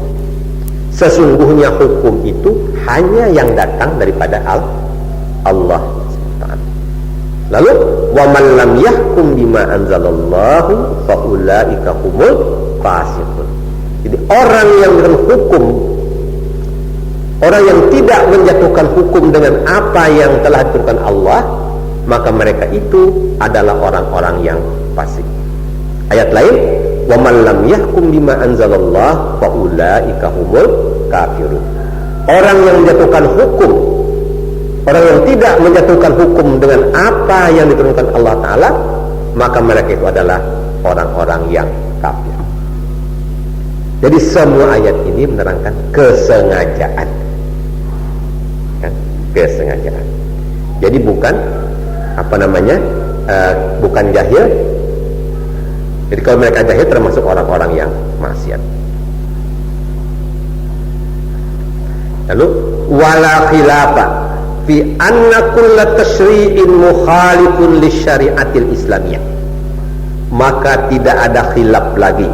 sesungguhnya hukum itu hanya yang datang daripada Allah. Lalu wa man lam yahkum bima anzalallahu fa ulaika humul fasiqun. Jadi orang yang berhukum orang yang tidak menjatuhkan hukum dengan apa yang telah ditentukan Allah, maka mereka itu adalah orang-orang yang fasik. Ayat lain, wa man lam yahkum bima anzalallah fa ulaika humul kafirun. Orang yang menjatuhkan hukum, orang yang tidak menjatuhkan hukum dengan apa yang diturunkan Allah Ta'ala, maka mereka itu adalah orang-orang yang kafir. Jadi semua ayat ini menerangkan kesengajaan, kan? Kesengajaan. Jadi bukan bukan jahil. Jadi kalau mereka jahil termasuk orang-orang yang maksiat. Lalu wala khilafa fi anna kulla tashri'in mukhalifun lisyari'atil islamiyah. Maka tidak ada khilaf lagi.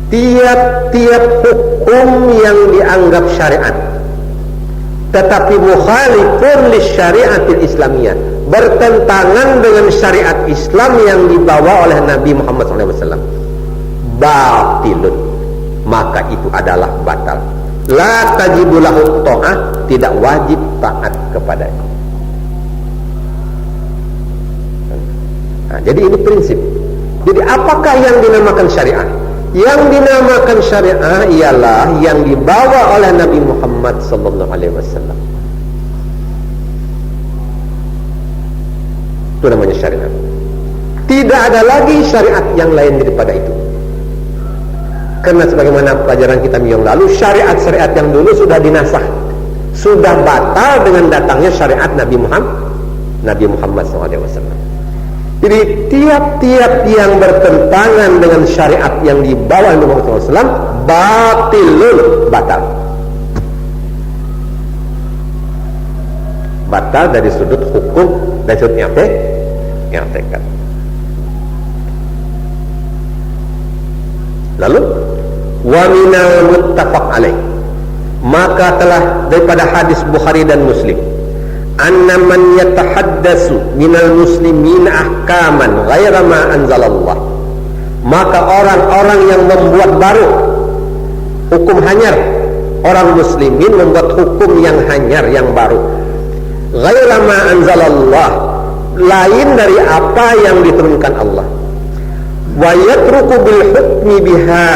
Tiap-tiap hukum yang dianggap syariat tetapi mukhalifun lisyari'atil islamiyah, bertentangan dengan syariat Islam yang dibawa oleh Nabi Muhammad SAW, batilun, maka itu adalah batal. La tajibu lahu ta'ah, tidak wajib taat kepadanya. Nah, jadi ini prinsip. Jadi apakah yang dinamakan syariat? Yang dinamakan syariah ialah yang dibawa oleh Nabi Muhammad SAW. Itu namanya syariat. Tidak ada lagi syariat yang lain daripada itu. Karena sebagaimana pelajaran kita minggu yang lalu, syariat-syariat yang dulu sudah dinasakh, sudah batal dengan datangnya syariat Nabi Muhammad SAW. Jadi tiap-tiap yang bertentangan dengan syariat yang dibawa Nabi Muhammad SAW batilun, batal. Batal dari sudut hukum, dari sudut i'tiqad. Lalu wa minal muttafaq alaih, maka telah daripada hadis Bukhari dan Muslim, anna man yatahaddasu minal muslimin ahkaman ghaira ma anzalallah, maka orang-orang yang membuat baru hukum hanyar, orang muslimin membuat hukum yang hanyar, yang baru, ghaira ma anzalallah, lain dari apa yang diturunkan Allah, wa yatruku bil hukmi biha,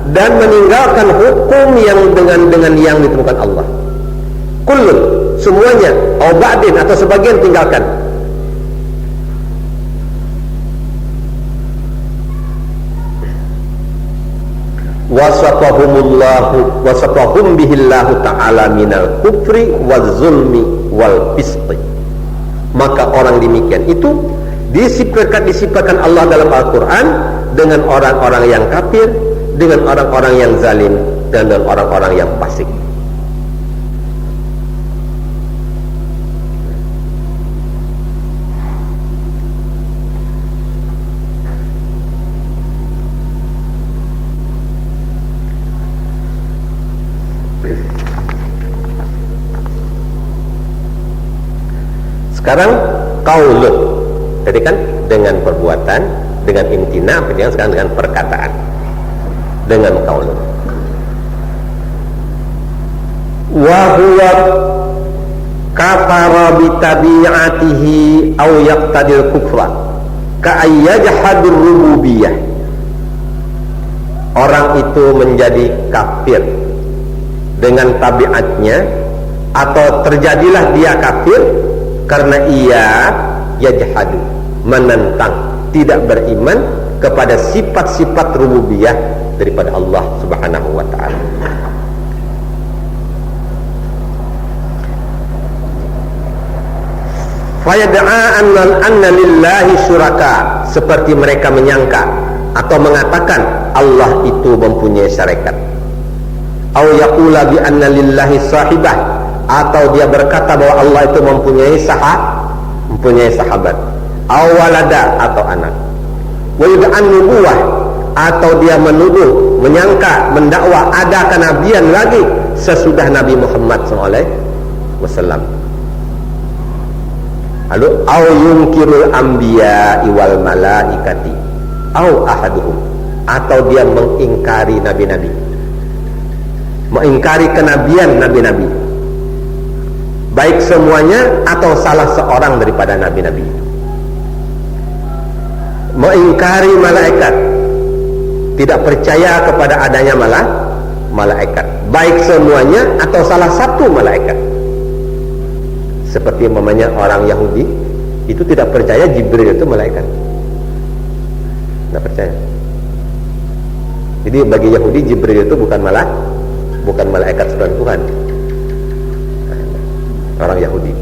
dan meninggalkan hukum yang dengan yang ditentukan Allah. Kullun, semuanya, au ba'din, atau sebagian tinggalkan. Wasafahum bihillahu ta'ala minal kufri wal zulmi wal fisqi. Maka orang demikian itu disifatkan Allah dalam Al-Quran dengan orang-orang yang kafir, dengan orang-orang yang zalim, dan dengan orang-orang yang fasik. Sekarang qaulun, tadi kan dengan perbuatan, dengan imtina, sekarang dengan perkataan, dengan qaulun. Wa huwa kafara bi tabi'atihi aw yaqtadil kufra ka ayyajhadur rububiyah. Orang itu menjadi kafir dengan tabiatnya, atau terjadilah dia kafir karena ia yajhadu, menentang, tidak beriman kepada sifat-sifat rububiyah daripada Allah Subhanahu wa ta'ala. Fayad'a anna lillahi syuraka, seperti mereka menyangka atau mengatakan Allah itu mempunyai syarikat. Aw yaqula bi anna lillahi sahibah, atau dia berkata bahwa Allah itu mempunyai sahabat. Aw walada, atau anak. Wa yud'an nubuwah, atau dia menuduh, menyangka, mendakwa ada kenabian lagi sesudah Nabi Muhammad SAW. Lalu aw yunkirul anbiya wal malaikati aw ahaduhum, atau dia mengingkari nabi-nabi, mengingkari kenabian nabi-nabi, baik semuanya atau salah seorang daripada nabi-nabi. Mengingkari malaikat, tidak percaya kepada adanya malaikat, baik semuanya atau salah satu malaikat. Seperti umpamanya orang Yahudi itu tidak percaya Jibril itu malaikat, tidak percaya. Jadi bagi Yahudi Jibril itu bukan malaikat selain Tuhan. Orang Yahudi.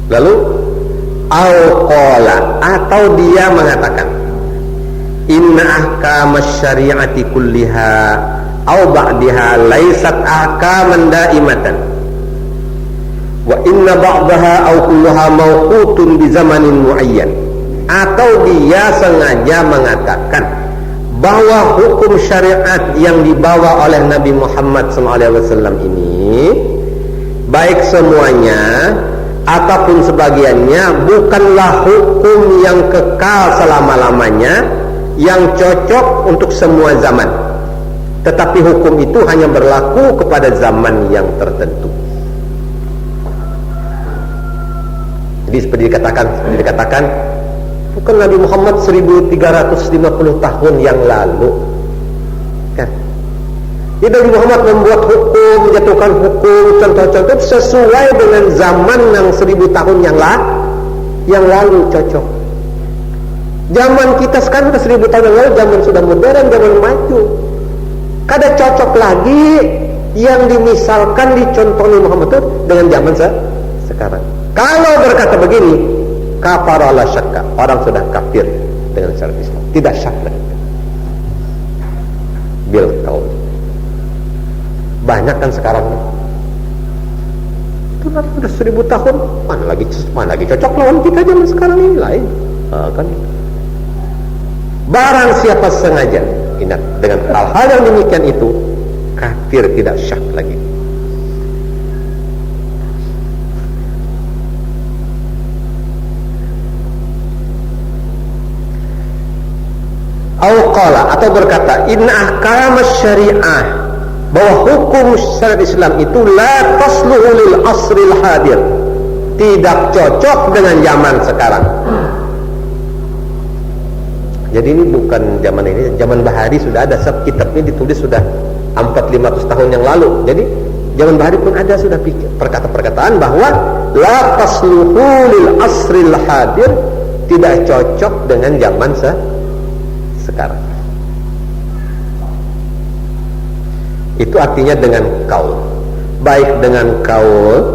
Lalu al-qala, atau dia mengatakan inna ahkamas syari'ati kulliha au ba'daha laysat ahkaman daimatan wa inna ba'daha au kullaha mawqutun bi zamanin muayyan. Atau dia sengaja mengatakan bahwa hukum syariat yang dibawa oleh Nabi Muhammad SAW ini, baik semuanya ataupun sebagiannya, bukanlah hukum yang kekal selama-lamanya, yang cocok untuk semua zaman, tetapi hukum itu hanya berlaku kepada zaman yang tertentu. Jadi seperti dikatakan bukan Nabi Muhammad 1350 tahun yang lalu kan? Jadi Nabi Muhammad membuat hukum, menjatuhkan hukum, contoh-contoh sesuai dengan zaman yang 1000 tahun yang lalu cocok. Zaman kita sekarang ke 1000 tahun yang lalu, zaman sudah modern, zaman maju. Kada cocok lagi yang dimisalkan, dicontoh Nabi Muhammad itu dengan zaman sekarang. Kalau berkata begini, kafara la syakka, orang sudah kafir dengan syariat Islam, tidak syak lagi. Bil qaul. Banyak kan sekarang itu kan sudah 1000 tahun, mana lagi cocok lawan kita zaman sekarang ini lain. Kan barang siapa sengaja, ingat, dengan hal-hal yang demikian itu kafir, tidak syak lagi. Atau berkata inna ahkamas syariah, bahwa hukum syariat Islam itu la tasluhu lil asril hadir, tidak cocok dengan zaman sekarang. Jadi ini bukan zaman ini, zaman Bahari sudah ada, kitab ini ditulis sudah 400-500 tahun yang lalu. Jadi zaman Bahari pun ada sudah perkataan bahwa la tasluhu lil asril hadir, tidak cocok dengan zaman sekarang. Itu artinya dengan kaul, baik dengan kaul,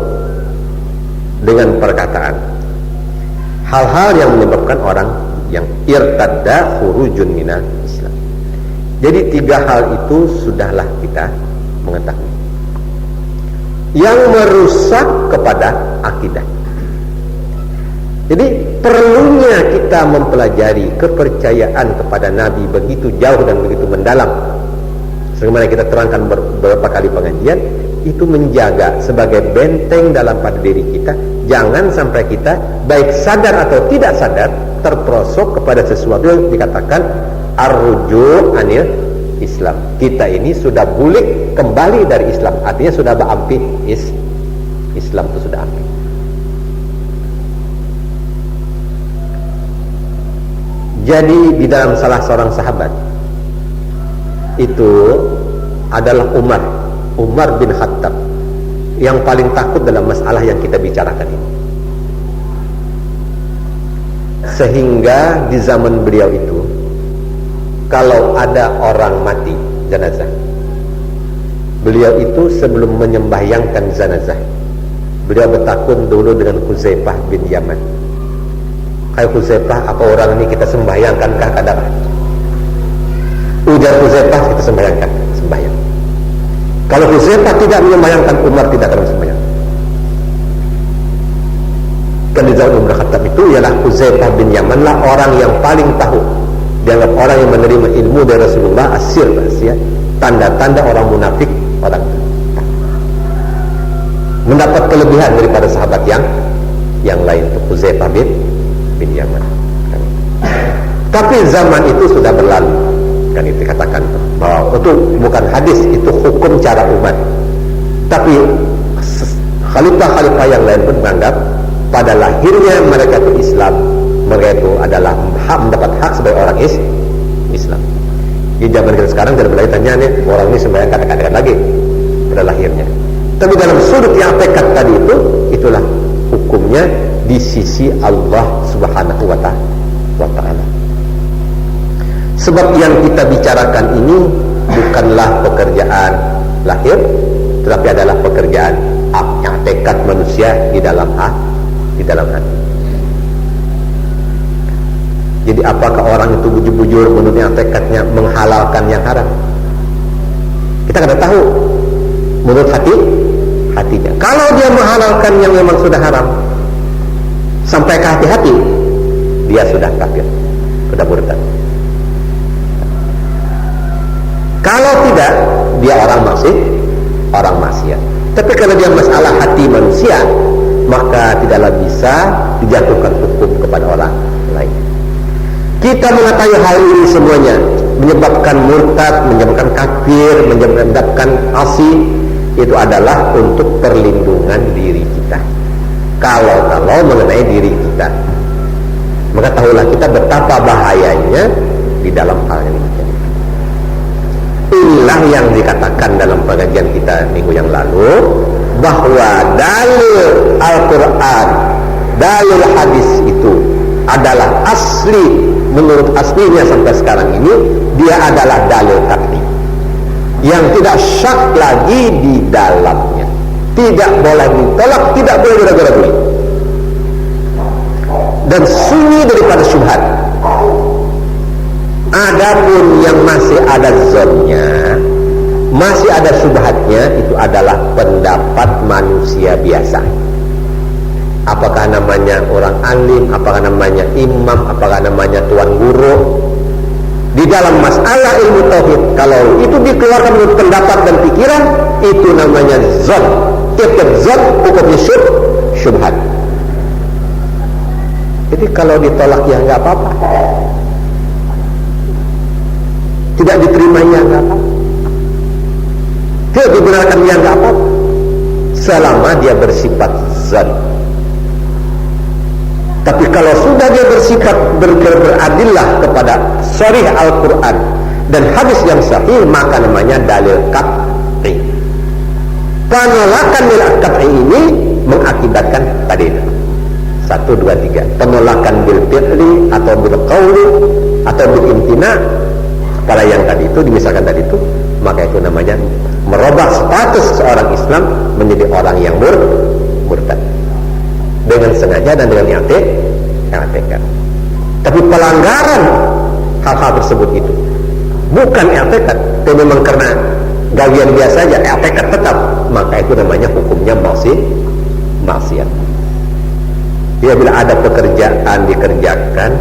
dengan perkataan, hal-hal yang menyebabkan orang yang irtadda khurujun minal Islam. Jadi 3 hal itu sudahlah kita mengetahui, yang merusak kepada akidah. Jadi perlunya kita mempelajari kepercayaan kepada Nabi begitu jauh dan begitu mendalam. Sebagaimana kita terangkan beberapa kali pengajian, itu menjaga sebagai benteng dalam pada diri kita. Jangan sampai kita baik sadar atau tidak sadar terperosok kepada sesuatu yang dikatakan ar-ruju' anil Islam. Kita ini sudah bulik kembali dari Islam, artinya sudah berampih Islam itu sudah ampih. Jadi di dalam salah seorang sahabat itu adalah Umar bin Khattab, yang paling takut dalam masalah yang kita bicarakan ini. Sehingga di zaman beliau itu, kalau ada orang mati jenazah, beliau itu sebelum menyembahyangkan jenazah, beliau bertakun dulu dengan Huzaifah bin Yaman. Hai Huzaifah, apa orang ini kita sembahyangkankah kadang? Ujar Huzaifah, kita sembahyangkan, sembahyang. Kalau Huzaifah tidak menyembahyangkan, Umar tidak akan sembahyang. Dan di zaman Umar Khattab itu ialah Huzaifah bin Yaman lah orang yang paling tahu, dianggap orang yang menerima ilmu dari Rasulullah, asir rahasia, tanda-tanda orang munafik, orang itu mendapat kelebihan daripada sahabat yang lain. Hudzaifah bin Yaman. Tapi zaman itu sudah berlalu, kan itu dikatakan bahwa itu bukan hadis, itu hukum cara umat. Tapi khalifah-khalifah yang lain pun menganggap pada lahirnya mereka ke Islam, mereka itu adalah mendapat hak sebagai orang Islam. Di zaman kita sekarang tidak berlagi tanya nih, orang ini sembahyang katakan lagi pada lahirnya. Tapi dalam sudut yang tekad tadi itu, itulah hukumnya di sisi Allah Subhanahu wa Ta'ala. Sebab yang kita bicarakan ini bukanlah pekerjaan lahir, tetapi adalah pekerjaan yang tekad manusia di dalam hati. Jadi apakah orang itu bujur-bujur menurut yang tekadnya menghalalkan yang haram? Kita tidak tahu menurut hatinya. Kalau dia menghalalkan yang memang sudah haram sampai ke hati-hati, dia sudah kafir, sudah murtad. Kalau tidak, dia orang maksiat. Tapi kalau dia masalah hati manusia, maka tidaklah bisa dijatuhkan hukum kepada orang lain. Kita mengetahui hal ini semuanya menyebabkan murtad, menyebabkan kafir, menyebabkan asi, itu adalah untuk perlindungan diri kita. Kalau mengenai diri kita, maka tahulah kita betapa bahayanya di dalam hal yang demikian. Inilah yang dikatakan dalam pengajian kita minggu yang lalu, bahwa dalil Al-Quran, dalil hadis itu adalah asli. Menurut aslinya sampai sekarang ini, dia adalah dalil qat'i yang tidak syak lagi di dalamnya, tidak boleh ditolak, tidak boleh diragu-ragu, dan sunyi daripada syubhat. Adapun yang masih ada zonnya, masih ada syubhatnya, itu adalah pendapat manusia biasa. Apakah namanya orang alim, apakah namanya imam, apakah namanya tuan guru. Di dalam masalah ilmu tauhid, kalau itu dikeluarkan menurut pendapat dan pikiran, itu namanya zon. Tiap-tiap zon hukumnya syubhat. Jadi kalau ditolak ya nggak apa-apa, tidak diterima ya nggak apa-apa, tidak dibenarkan ya nggak apa-apa, selama dia bersifat zon. Tapi kalau sudah dia bersifat beradillah kepada sharih Al-Quran dan hadis yang sahih, maka namanya dalil qat'i. Penolakan dalil qat'i ini mengakibatkan tadi 1, 2, 3. Penolakan bil fi'li atau bil qawli atau bil imtina pada yang tadi itu, dimisalkan tadi itu, maka itu namanya merubah status seorang Islam menjadi orang yang murtad dengan sengaja dan dengan i'tikad. Tapi pelanggaran hal-hal tersebut itu bukan i'tikad, itu memang karena gawian biasa saja, i'tikad tetap, maka itu namanya hukumnya maksiat. Dia bila ada pekerjaan dikerjakan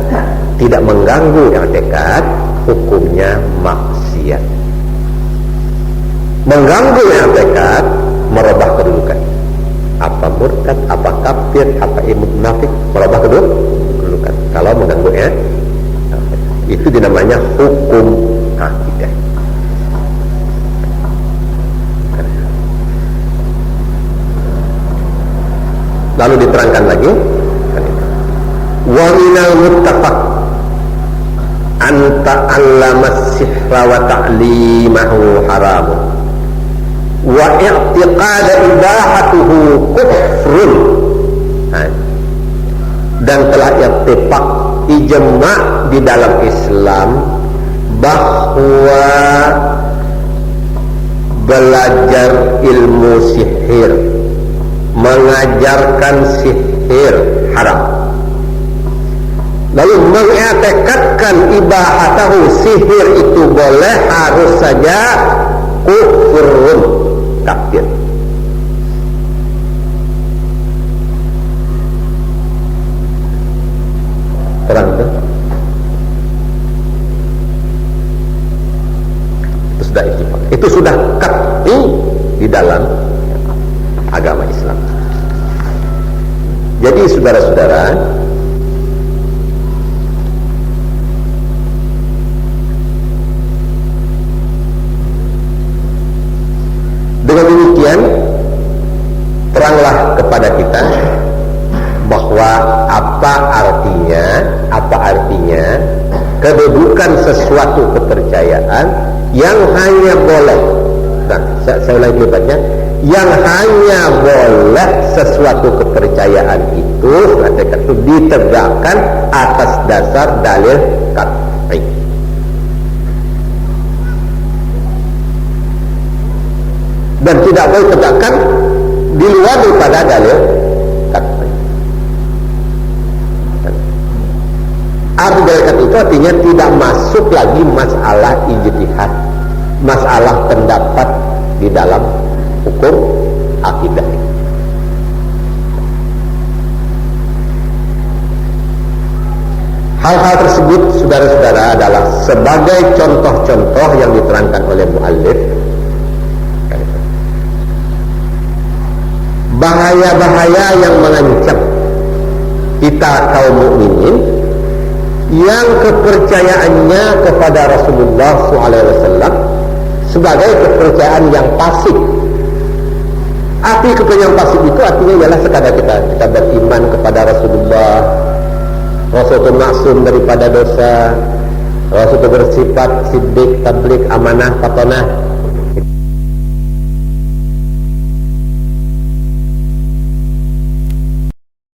tidak mengganggu i'tikad, hukumnya maksiat. Mengganggu i'tikad, merubah kedudukan. Apa murtad, apa kafir, apa munafik, merubah kedudukan. Kalau mengganggu itu dinamanya hukum akidah. Lalu diterangkan lagi, wa minal muttafaq an ta'allama as-sihra wa ta'limahu haramun wa i'tiqad ibahatuhu kufrun. Dan telah ittifaq, ijma' di dalam Islam bahwa belajar ilmu sihir, mengajarkan sihir haram. Lalu mengikatkan ibahatahu, sihir itu boleh, harus saja kufrun, kafir. Terang itu? Itu sudah ittifaq. Itu sudah qat'i di dalam agama Islam. Jadi saudara-saudara, dengan demikian teranglah kepada kita bahwa apa artinya kedudukan sesuatu kepercayaan yang hanya boleh, nah, saya ulangi debatnya, yang hanya boleh sesuatu kepercayaan itu ditegakkan atas dasar dalil qat'i, dan tidak boleh tegakkan di luar daripada dalil qat'i. Arti dalil qat'i itu artinya tidak masuk lagi masalah ijtihad, masalah pendapat di dalam hukum akidah. Hal-hal tersebut saudara-saudara adalah sebagai contoh-contoh yang diterangkan oleh muallif bahaya-bahaya yang mengancam kita kaum mukminin yang kepercayaannya kepada Rasulullah SAW sebagai kepercayaan yang pasif. Arti kepercayaan pasif itu artinya ialah sekadar kita beriman kepada Rasulullah, Rasul itu maksum daripada dosa, Rasul itu bersifat siddiq, tabligh, amanah, fatonah,